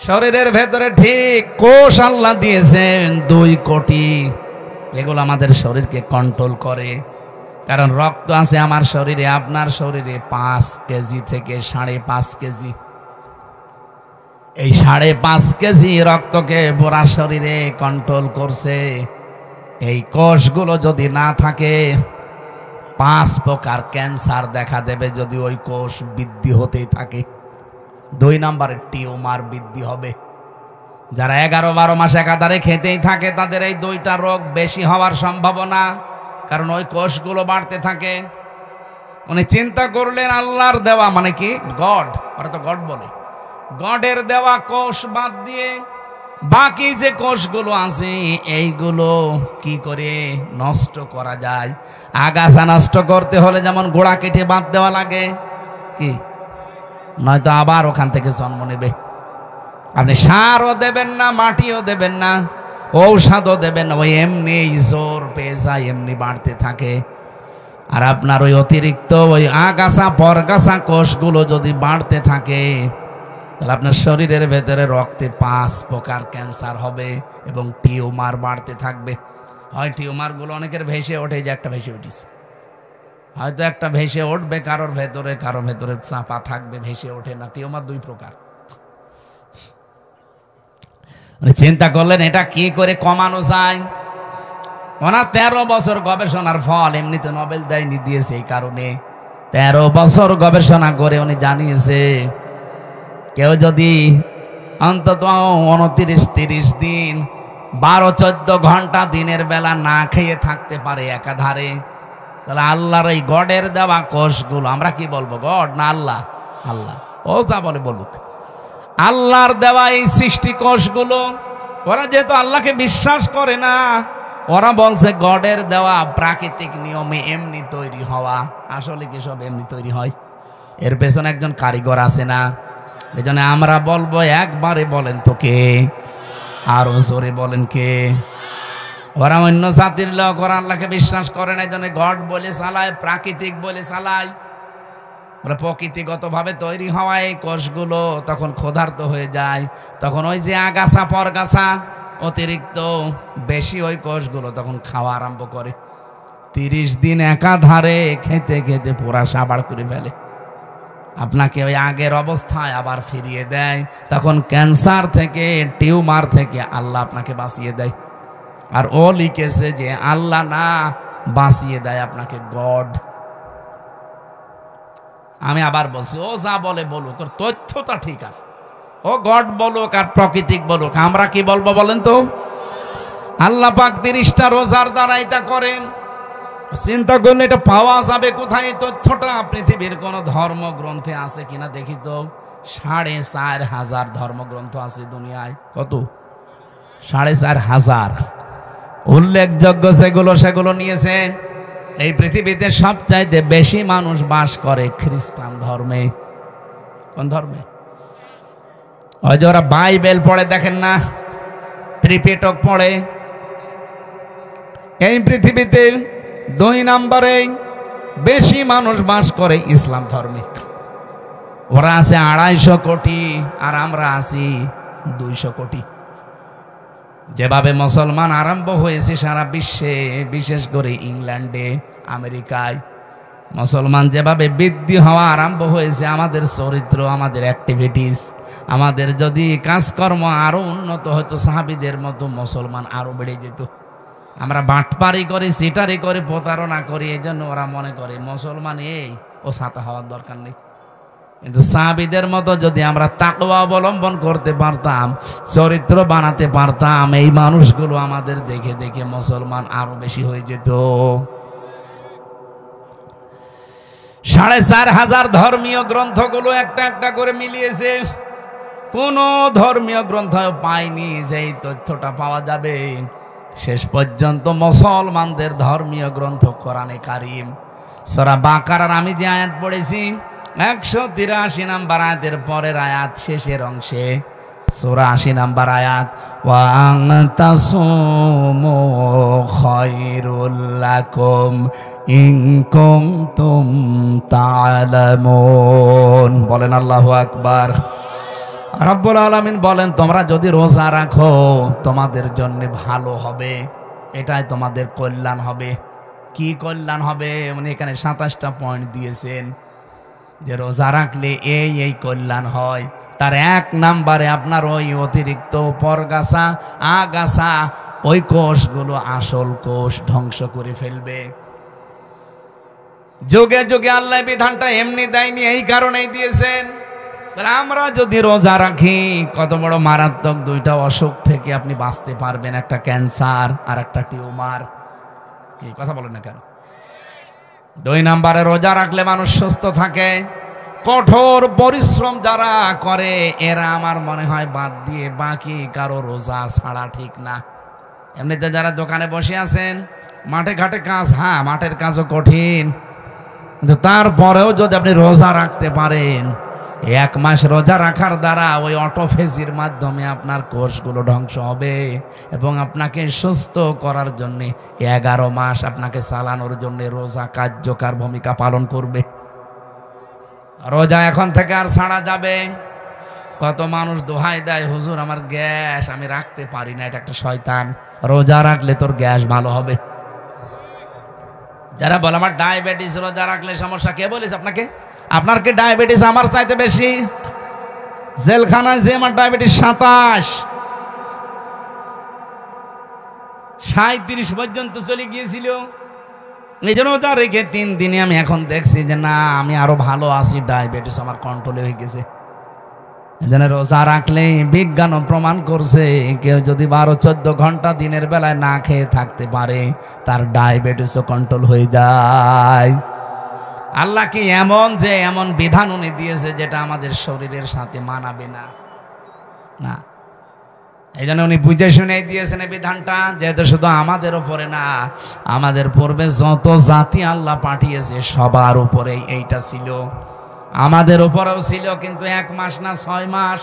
শরীরের ভেতরে ঠিক কোষ আল্লাহ দিয়েছেন 2 কোটি। এগুলো আমাদের শরীরকে কন্ট্রোল করে। কারণ রক্ত আছে আমার শরীরে, আপনার শরীরে 5 কেজি থেকে 5.5 কেজি। এই 5.5 কেজি রক্তকে পুরা শরীরে কন্ট্রোল করছে। এই কোষগুলো যদি না থাকে, 5 প্রকার ক্যান্সার দেখা দেবে যদি ওই কোষ বৃদ্ধি হতেই থাকে। 2 নম্বরে টিউমার বৃদ্ধি হবে। যারা 11-12 মাস একাধারে খেতেই থাকে, তাদের এই 2টা রোগ বেশি হওয়ার সম্ভাবনা, কারণ ওই কোষগুলো বাড়তে থাকে। উনি চিন্তা করলেন আল্লাহর দেওয়া, মানে কি গড, ওরা তো গড বলে, গডের দেওয়া কোষ বাদ দিয়ে বাকি যে কোষগুলো আছে এইগুলো কি করে নষ্ট করা যায়। আগাছা নষ্ট করতে হলে যেমন গোড়া কেটে বাদ দেওয়া লাগে, কি নয়তো আবার ওখান থেকে জন্ম নেবে। আপনি সারও দেবেন না, মাটিও দেবেন না, ঔষধও দেবেন না, ওই এমনি জোর পেয়ে যায়, এমনি বাড়তে থাকে। আর আপনার ওই অতিরিক্ত ওই আগাছা পরগাছা কোষগুলো যদি বাড়তে থাকে, তাহলে আপনার শরীরের ভেতরে রক্তে 5 প্রকার ক্যান্সার হবে এবং টিউমার বাড়তে থাকবে। হয় টিউমারগুলো অনেকের ভেসে ওঠে, যে একটা ভেসে উঠেছে, হয়তো একটা ভেসে উঠবে কারোর ভেতরে, কারোর ভেতরে চাপা থাকবে, ভেসে ওঠে না। টিউমার 2 প্রকার। চিন্তা করলেন এটা কি করে কমানো যায়। ওনার 13 বছর গবেষণার ফল, এমনিতে নোবেল দেয়নি, দিয়েছে এই কারণে। 13 বছর গবেষণা করে উনি জানিয়েছে কেউ যদি অন্তত 29-30 দিন 12-14 ঘন্টা দিনের বেলা না খেয়ে থাকতে পারে একাধারে, তাহলে আল্লাহর এই গডের দেওয়া কোষগুলো, আমরা কি বলবো গড না আল্লাহ? আল্লাহ, ও যা বলে বলুক, আল্লাহর দেওয়া এই সৃষ্টি কোষগুলো, ওরা যেহেতু আল্লাহকে বিশ্বাস করে না, ওরা বলছে গডের দেওয়া প্রাকৃতিক নিয়মে এমনি তৈরি হওয়া। আসলে কি সব এমনি তৈরি হয়? এর পেছনে একজন কারিগর আছে না? এই জন্য আমরা বলবো, একবারে বলেন তো কে, আরো জোরে বলেন কে। ওরা অন্য জাতির লোক, ওরা আল্লাহকে বিশ্বাস করে না, এই জন্য গড বলে চালায়, প্রাকৃতিক বলে চালায়। প্রকৃতিগতভাবে তৈরি হওয়া এই কোষগুলো তখন ক্ষুধার্ত হয়ে যায়, তখন ওই যে আগাছা পরগাছা অতিরিক্ত বেশি, ওই কোষগুলো তখন খাওয়া আরম্ভ করে। 30 দিন একাধারে খেতে খেতে পুরা সাবাড় করে ফেলে, আপনাকে ওই আগের অবস্থায় আবার ফিরিয়ে দেয়। তখন ক্যান্সার থেকে, টিউমার থেকে আল্লাহ আপনাকে বাঁচিয়ে দেয়। আর ও লিখেছে যে আল্লাহ না, বাঁচিয়ে দেয় আপনাকে গড। আমি আবার বলছি, ও যা বলে বলুক, ওর তথ্যটা ঠিক আছে, ও গড বলুক আর প্রাকৃতিক বলুক, আমরা কি বলবো বলেন তো? আল্লাহ পাক 30টা রোজার দ্বারা এটা করেন। চিন্তা করলে এটা পাওয়া যাবে কোথায়? এই তথ্যটা পৃথিবীর কোন ধর্মগ্রন্থে আছে কিনা দেখি তো। 4,500 ধর্মগ্রন্থ আছে দুনিয়ায়। কত? 4,500 উল্লেখযোগ্য সেগুলো নিয়েছে। এই পৃথিবীতে সবচাইতে বেশি মানুষ বাস করে খ্রিস্টান ধর্মে। কোন ধর্মে? ওই যে ওরা বাইবেল পড়ে, দেখেন না, ত্রিপিটক পড়ে। এই পৃথিবীতে 2 নম্বরে বেশি মানুষ বাস করে ইসলাম ধর্মে। ওরা আছে 250 কোটি আর আমরা আছি 200 কোটি। যেভাবে মুসলমান আরম্ভ হয়েছে সারা বিশ্বে, বিশেষ করে ইংল্যান্ডে, আমেরিকায়, মুসলমান যেভাবে বৃদ্ধি হওয়া আরম্ভ হয়েছে, আমাদের চরিত্র, আমাদের অ্যাক্টিভিটিস, আমাদের যদি কাজকর্ম আরো উন্নত হতো, সাহাবীদের মতো মুসলমান আরো বেড়ে যেত। আমরা বাটপারি করি, সিটারি করি, প্রতারণা করি, এই জন্য ওরা মনে করে মুসলমান এই, ও ছাতা হওয়ার দরকার নেই। কিন্তু সাহাবীদের মতো যদি আমরা তাকওয়া অবলম্বন করতে পারতাম, চরিত্র বানাতে পারতাম, এই মানুষগুলো আমাদের দেখে দেখে মুসলমান আরো বেশি হয়ে যেত। 4,500 ধর্মীয় গ্রন্থগুলো একটা একটা করে মিলিয়েছে, কোন ধর্মীয় গ্রন্থ পায়নি যে এই তথ্যটা পাওয়া যাবে। শেষ পর্যন্ত মুসলমানদের ধর্মীয় গ্রন্থ কোরআনে কারীম সূরা বাকারার আমি যে আয়াত পড়েছি 183 নম্বর আয়াতের পরের আয়াত শেষের অংশে, সূরা 80 নম্বর আয়াত, ওয়া আনতাসুমু খায়রুল লাকুম ইন কুনতুম তা'লামুন। বলেন আল্লাহু আকবার। রব্বুল আলামিন বলেন, তোমরা যদি রোজা রাখো তোমাদের জন্য ভালো হবে, এটাই তোমাদের কল্যাণ হবে। কি কল্যাণ হবে? উনি এখানে 27টা পয়েন্ট দিয়েছেন যে রোজা রাখলে এই কল্যাণ হয়। তার 1 নম্বরে আপনার ওই অতিরিক্ত পরগাছা আগাছা ওই কোষগুলো আসল কোষ ধ্বংস করে ফেলবে। যুগে যুগে আল্লাহ বিধানটা এমনি দেয়নি, এই কারণেই দিয়েছেন। আমরা যদি রোজা রাখি কত বড় মারাত্মক 2টা অসুখ থেকে আপনি বাঁচতে পারবেন, একটা ক্যান্সার আর একটা টিউমার। কি কথা বলেন না কেন? 2 নম্বরে রোজা রাখলে মানুষ সুস্থ থাকে। কঠোর পরিশ্রম যারা করে এরা আমার মনে হয় বাদ দিয়ে বাকি কারো রোজা ছাড়া ঠিক না। এমনিতে যারা দোকানে বসে আছেন, মাঠে ঘাটে কাজ, হ্যাঁ মাঠের কাজও কঠিন, কিন্তু তারপরেও যদি আপনি রোজা রাখতে পারেন, 1 মাস রোজা রাখার দ্বারা ওই অটোফেজির মাধ্যমে আপনার কোষগুলো ধ্বংস হবে এবং আপনাকে সুস্থ করার জন্য 11 মাস আপনাকে চালানোর জন্য রোজা কার্যকর ভূমিকা পালন করবে। রোজা এখন থেকে আর ছাড়া যাবে। কত মানুষ দোহাই দেয়, হুজুর আমার গ্যাস, আমি রাখতে পারি না, এটা একটা শয়তান। রোজা রাখলে তোর গ্যাস ভালো হবে। যারা বলে আমার ডায়াবেটিস, রোজা রাখলে সমস্যা, কে বলেছে আপনাকে? আপনার কি ডায়াবেটিস আমার চাইতে বেশি? জেলখানায় যে আমার ডায়াবেটিস 27, 37 পর্যন্ত চলে গিয়েছিল। এই জন্য রোজা রেখে 3 দিনে আমি এখন দেখছি যে না, আমি আরো ভালো আছি, ডায়াবেটিস আমার কন্ট্রোলে হয়ে গেছে। এই জন্য রোজা রাখলে বিজ্ঞানও প্রমাণ করছে কেউ যদি 12-14 ঘন্টা দিনের বেলায় না খেয়ে থাকতে পারে তার ডায়াবেটিসও কন্ট্রোল হয়ে যায়। আল্লাহ কি এমন যে এমন বিধান উনি দিয়েছে যেটা আমাদের শরীরের সাথে মানাবে না? না, এই জন্য উনি বুঝে শুনে দিয়েছেন এই বিধানটা, যেহেতু শুধু আমাদের উপরে না, আমাদের পূর্বে যত জাতি আল্লাহ পাঠিয়েছে সবার উপরে এইটা ছিল, আমাদের উপরেও ছিল, কিন্তু 1 মাস না 6 মাস।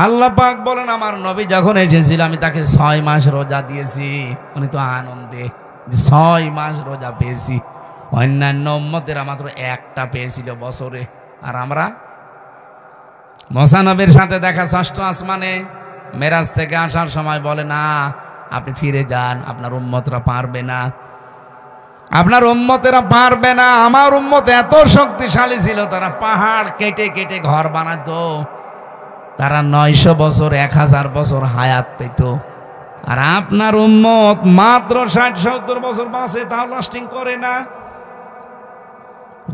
আল্লাহ পাক বলেন আমার নবী যখন এসেছিল আমি তাকে 6 মাস রোজা দিয়েছি। উনি তো আনন্দে যে 6 মাস রোজা পেয়েছি। অন্যান্য উম্মতেরা মাত্র 1টা পেয়েছিল বছরে, আর আমরা মুসা নবীর সাথে দেখা 6ষ্ঠ আসমানে মেরাজ থেকে আসার সময় বলে না আপনি ফিরে যান, আপনার উম্মতরা পারবে না, আপনার উম্মতেরা পারবে না। আমার উম্মত এত শক্তিশালী ছিল, তারা পাহাড় কেটে কেটে ঘর বানাতো, তারা 900 বছর 1000 বছর হায়াত পেত। আর আপনার উম্মত মাত্র 60-70 বছর বাঁচে, তাও লাস্টিং করে না।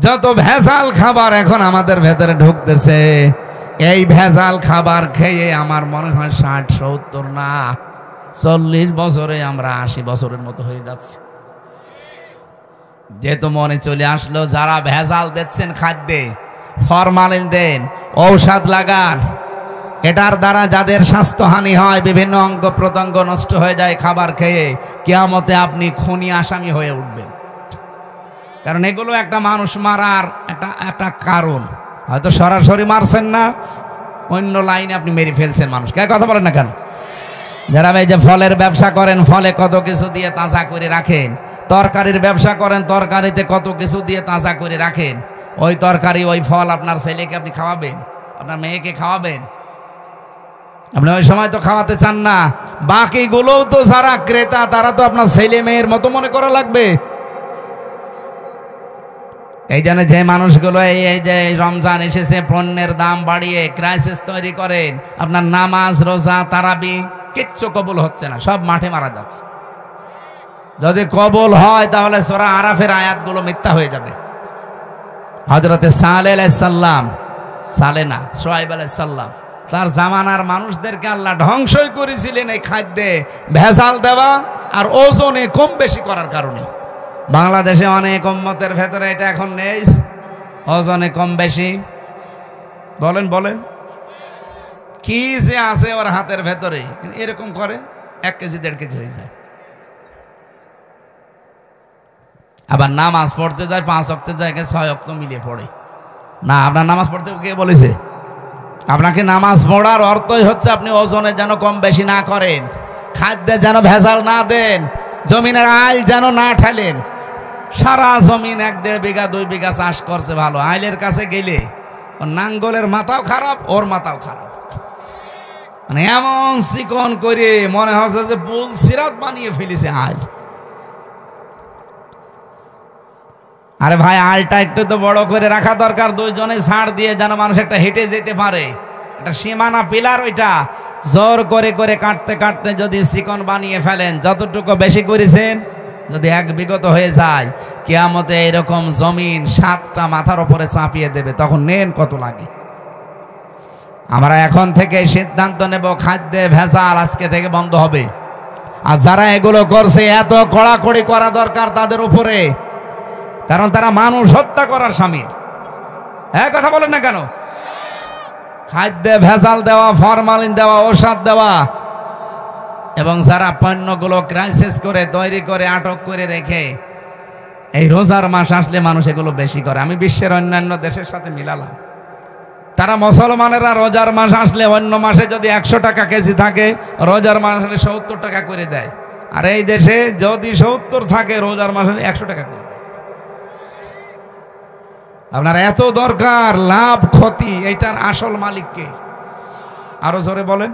যত ভেজাল খাবার এখন আমাদের ভেতরে ঢুকতেছে, এই ভেজাল খাবার খেয়ে আমার মনে হয় 60-70 না 40 বছরে আমরা 80 বছরের মতো হয়ে যাচ্ছে। যেহেতু মনে চলে আসলো যারা ভেজাল দিচ্ছেন খাদ্যে, ফরমালিন দেন, ঔষধ লাগান, এটার দ্বারা যাদের স্বাস্থ্যহানি হয়, বিভিন্ন অঙ্গ প্রত্যঙ্গ নষ্ট হয়ে যায় খাবার খেয়ে, কিয়ামতে আপনি খুনি আসামি হয়ে উঠবেন। কারণ এগুলো একটা মানুষ মারার একটা কারণ। হয়তো সরাসরি মারছেন না, অন্য লাইনে আপনি মেরে ফেলছেন মানুষকে। কথা বলেন না কেন? যারা এই যে ফলের ব্যবসা করেন, ফলে কত কিছু দিয়ে তাজা করে রাখেন, তরকারির ব্যবসা করেন, তরকারিতে কত কিছু দিয়ে তাজা করে রাখেন, ওই তরকারি ওই ফল আপনার ছেলেকে আপনি খাওয়াবেন, আপনার মেয়েকে খাওয়াবেন, আপনি ওই সময় তো খাওয়াতে চান না। বাকিগুলোও তো যারা ক্রেতা তারা তো আপনার ছেলে মেয়ের মতো মনে করা লাগবে। এই জন্য যে মানুষগুলো এই যে রমজান এসেছে পণ্যের দাম বাড়িয়ে ক্রাইসিস তৈরি করেন, আপনার নামাজ রোজা তারাবি কিচ্ছু কবুল হচ্ছে না, সব মাঠে মারা যাচ্ছে। যদি কবুল হয় তাহলে সূরা আরাফের আয়াতগুলো মিথ্যা হয়ে যাবে। হযরতে সালেহ আলাইহিস সালাম, সালেহ না শুআয়ব আলাইহিস সালাম, তার জামানার মানুষদেরকে আল্লাহ ধ্বংসই করেছিলেন এই খাদ্যে ভেজাল দেওয়া আর ওজনে কম বেশি করার কারণে। বাংলাদেশে অনেক উম্মতের ভেতরে এটা এখন নেই, ওজনে কম বেশি। বলেন বলেন, কি যে আছে ওর হাতের ভেতরে, এরকম করে 1 কেজি 1.5 কেজি হয়ে যায়। আবার নামাজ পড়তে যায় 5 ওয়াক্ত জায়গায় 6 ওয়াক্ত মিলিয়ে পড়ে। না, আপনার নামাজ পড়তে কে বলেছে? আপনাকে নামাজ পড়ার অর্থই হচ্ছে আপনি ওজনে যেন কম বেশি না করেন, খাদ্যে যেন ভেজাল না দেন, জমিনের আইল যেন না ঠেলেন। সারা জমিন 1-1.5 বিঘা 2 বিঘা চাষ করছে, ভালো আইলের কাছে গেলে ওর নাঙ্গলের মাথাও খারাপ, ওর মাথাও খারাপ, মানে এমন চিকন করে মনে হচ্ছে যে পুল সিরাত বানিয়ে ফেলেছে আইল। আরে ভাই, আলটা একটু তো বড় করে রাখা দরকার, 2 জনে ছাড় দিয়ে যেন মানুষ একটা হেঁটে যেতে পারে, একটা সীমানা পিলার, ওইটা জোর করে করে কাটতে কাটতে যদি চিকন বানিয়ে ফেলেন, যতটুকু বেশি করেছেন যদি 1 বিগত হয়ে যায়, কিয়ামতে এরকম জমিন 7টা মাথার উপরে চাপিয়ে দেবে, তখন নেন কত লাগে। আমরা এখন থেকে সিদ্ধান্ত নেব খাদ্যে ভেজাল আজকে থেকে বন্ধ হবে। আর যারা এগুলো করছে এত কড়াকড়ি করা দরকার তাদের উপরে, কারণ তারা মানুষ হত্যা করার শামিল। হ্যাঁ, কথা বলেন না কেন? খাদ্যে ভেজাল দেওয়া, ফরমালিন দেওয়া, ঔষধ দেওয়া, এবং যারা পণ্যগুলো ক্রাইসিস করে তৈরি করে আটক করে রেখে এই রোজার মাস আসলে মানুষ এগুলো বেশি করে। আমি বিশ্বের অন্যান্য দেশের সাথে মিলালাম, তারা মুসলমানেরা রোজার মাস আসলে অন্য মাসে যদি 100 টাকা কেজি থাকে, রোজার মাস হলে 70 টাকা করে দেয়। আর এই দেশে যদি 70 থাকে, রোজার মাস হলে 100 টাকা করে দেয়। আপনার এত দরকার লাভ ক্ষতি, এইটার আসল মালিককে আরো জোরে বলেন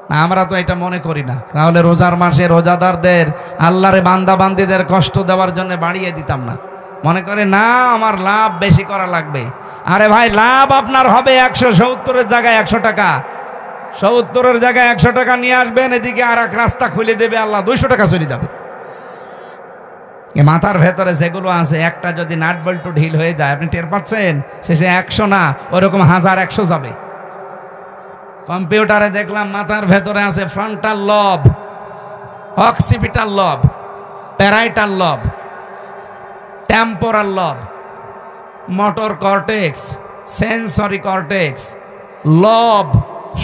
না। আমরা তো এটা মনে করি না, তাহলে রোজার মাসে রোজাদারদের, আল্লাহরে বান্দা বান্দিদের কষ্ট দেওয়ার জন্য বাড়িয়ে দিতাম না। মনে করে না আমার লাভ বেশি করা লাগবে। আরে ভাই, লাভ আপনার হবে 170-এর জায়গায় 100 টাকা, 70-এর জায়গায় 100 টাকা নিয়ে আসবেন, এদিকে আর এক রাস্তা খুলে দেবে আল্লাহ, 200 টাকা চলে যাবে। মাথার ভেতরে যেগুলো আছে, একটা যদি নাট বল্টু ঢিল হয়ে যায়, আপনি টের পাচ্ছেন, শেষে 100 না, ওরকম 1000-100 যাবে। কম্পিউটারে দেখলাম মাথার ভেতরে আছে ফ্রন্টাল লব, অক্সিপিটাল লব, প্যারাইটাল লব, টেম্পোরাল লব, মোটর কর্টেক্স, সেন্সরি কর্টেক্স, লব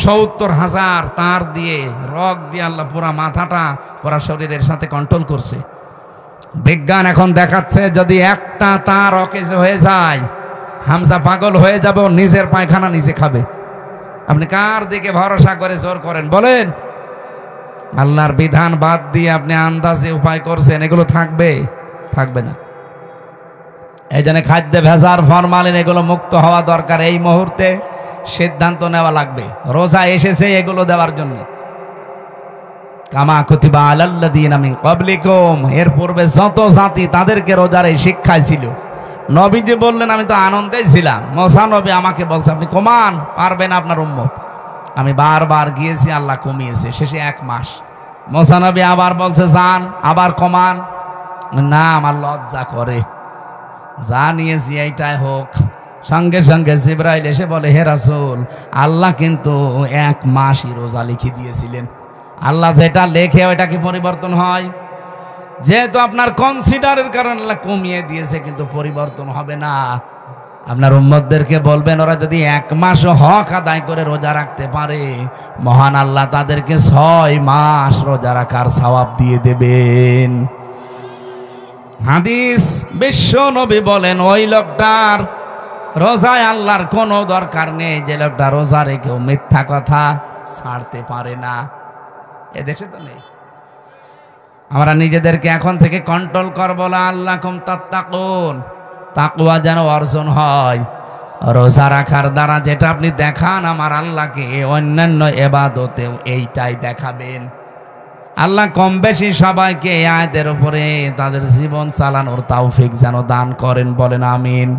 70,000 তার দিয়ে, রগ দিয়ে আল্লাহ পুরা মাথাটা পুরা শরীরের সাথে কন্ট্রোল করছে। বিজ্ঞান এখন দেখাচ্ছে যদি একটা তার অকেজ হয়ে যায়, হামজা পাগল হয়ে যাবে, নিজের পায়খানা নিজে খাবে। আপনি কার দিকে ভরসা করে জোর করেন বলেন? আল্লাহর বিধান বাদ দিয়ে আপনি আন্দাজে উপায় করছেন, এগুলো থাকবে? থাকবে না। এই জন্য খাদ্যে ভেজাল, ফরমালিন এগুলো মুক্ত হওয়া দরকার। এই মুহূর্তে সিদ্ধান্ত নেওয়া লাগবে। রোজা এসেছে এগুলো দেওয়ার জন্য। কামা কুতিবা আলাল্লাযীনা মিন ক্বাবলিকুম, এর পূর্বে যত জাতি তাদেরকে রোজার এই শিক্ষায় ছিল। নবীজি বললেন আমি তো আনন্দেই ছিলাম। মুসা নবী আমাকে বলছে আপনি কমান, পারবেন আপনার উম্মত। আমি বারবার গিয়েছি, আল্লাহ কমিয়েছে, শেষে 1 মাস। মুসা নবী আবার বলছে যান, আবার কমান। না, আমার লজ্জা করে, যা নিয়েছি এইটাই হোক। সঙ্গে সঙ্গে জিবরাইল এসে বলে হে রাসূল, আল্লাহ কিন্তু 1 মাসই রোজা লিখে দিয়েছিলেন। আল্লাহ যেটা লেখে ওইটা কি পরিবর্তন হয়? যেহেতু আপনার কনসিডারের কারণে আল্লাহ কমিয়ে দিয়েছে, কিন্তু পরিবর্তন হবে না। আপনার উম্মতদেরকে বলবেন ওরা যদি 1 মাস হক আদায় করে রোজা রাখতে পারে, মহান আল্লাহ তাদেরকে 6 মাস রোজা রাখার সওয়াব দিয়ে দেবেন। হাদিস, বিশ্ব নবী বলেন ওই লোকটার রোজায় আল্লাহর কোনো দরকার নেই যে লোকটা রোজা রেখেও মিথ্যা কথা ছাড়তে পারে না। এদেশে তো নেই। আমরা নিজেদেরকে এখন থেকে কন্ট্রোল করবো, আল্লাকুম তাত্তাকুন, তাকওয়া যেন অর্জন হয়। রোজা রাখার দ্বারা যেটা আপনি দেখান আমার আল্লাহকে, অন্যান্য ইবাদতেও এইটাই দেখাবেন। আল্লাহ কম বেশি সবাইকে এই আয়াতের উপরে তাদের জীবন চালানোর তৌফিক যেন দান করেন, বলেন আমিন।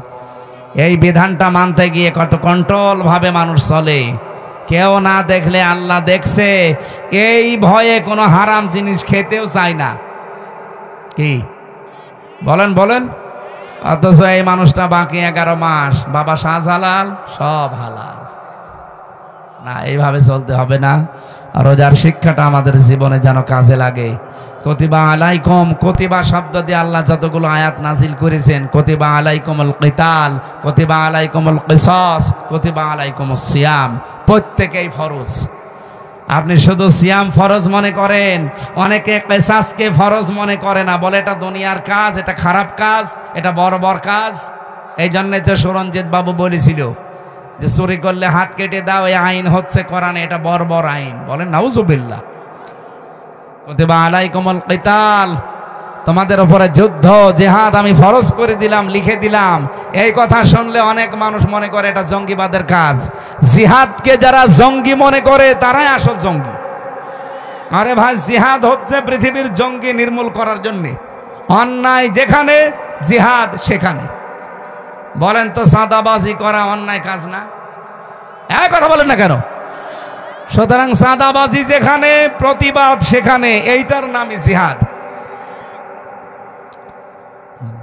এই বিধানটা মানতে গিয়ে কত কন্ট্রোল ভাবে মানুষ চলে। কেউ না দেখলে আল্লাহ দেখছে, এই ভয়ে কোনো হারাম জিনিস খেতেও চায় না। কি বলেন বলেন? অথচ এই মানুষটা বাকি 11 মাস বাবা শাহজালাল সব হালাল। না, এইভাবে চলতে হবে না। রোজার শিক্ষাটা আমাদের জীবনে যেন কাজে লাগে। কুতিবা আলাইকুম, কুতিবা শব্দ দিয়ে আল্লাহ যতগুলো আয়াত নাজিল করেছেন, কুতিবা আলাইকুমুল কিতাল, কুতিবা আলাইকুমুল কিসাস, কুতিবা আলাইকুমুস সিয়াম, প্রত্যেকেই ফরজ। আপনি শুধু সিয়াম ফরজ মনে করেন, অনেকে কিসাসকে ফরজ মনে করে না, বলে এটা দুনিয়ার কাজ, এটা খারাপ কাজ, এটা বর্বর কাজ। এই জন্যই তো সুরঞ্জিত বাবু বলেছিল যে চুরি করলে হাত কেটে দাও, এই আইন হচ্ছে কোরআনে, এটা বর্বর আইন। বলেন নাউজুবিল্লাহ। কুতিবা আলাইকুমুল কিতাল, তোমাদের উপরে যুদ্ধ জিহাদ আমি ফরজ করে দিলাম, লিখে দিলাম। এই কথা শুনলে অনেক মানুষ মনে করে এটা জঙ্গিবাদের কাজ। জিহাদকে যারা জঙ্গি মনে করে তারাই আসল জঙ্গি। আরে ভাই, জিহাদ হচ্ছে পৃথিবীর জঙ্গি নির্মূল করার জন্য। অন্যায় যেখানে, জিহাদ সেখানে। বলেন তো চাঁদাবাজি করা অন্যায় কাজ না? এক কথা বলেন না কেন? সুতরাং চাঁদাবাজি যেখানে, প্রতিবাদ সেখানে, এইটার নামই জিহাদ।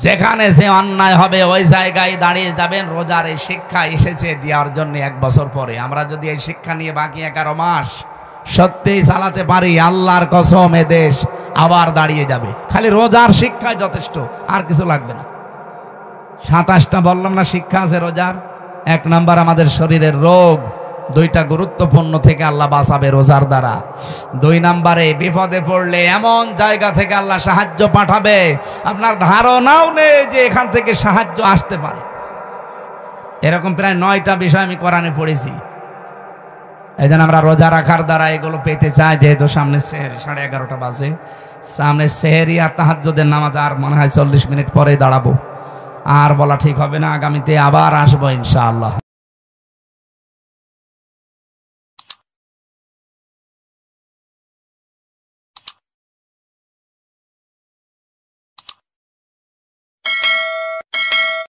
যেখানে যে অন্যায় হবে ওই জায়গায় দাঁড়িয়ে যাবেন। রোজার এই শিক্ষা এসেছে দেওয়ার জন্য 1 বছর পরে। আমরা যদি এই শিক্ষা নিয়ে বাকি 11 মাস সত্যিই চালাতে পারি, আল্লাহর কসম এ দেশ আবার দাঁড়িয়ে যাবে। খালি রোজার শিক্ষায় যথেষ্ট, আর কিছু লাগবে না। 27টা বললাম না শিক্ষা আছে রোজার। 1 নাম্বার, আমাদের শরীরের রোগ 2টা গুরুত্বপূর্ণ থেকে আল্লাহ বাঁচাবে রোজার দ্বারা। 2 নাম্বারে, বিপদে পড়লে এমন জায়গা থেকে আল্লাহ সাহায্য পাঠাবে আপনার ধারণাও নেই যে এখান থেকে সাহায্য আসতে পারে। এরকম প্রায় 9টা বিষয় আমি কোরআনে পড়েছি। এই জন্য আমরা রোজা রাখার দ্বারা এগুলো পেতে চাই। যেহেতু সামনে সেহরি, 11:30 বাজে, সামনে সেহরি আর তাহাজ্জুদের নামাজ আর মনে হয় 40 মিনিট পরে দাঁড়াবো। আর বলা ঠিক হবে না, আগামীতে আবার আসবো ইনশাআল্লাহ।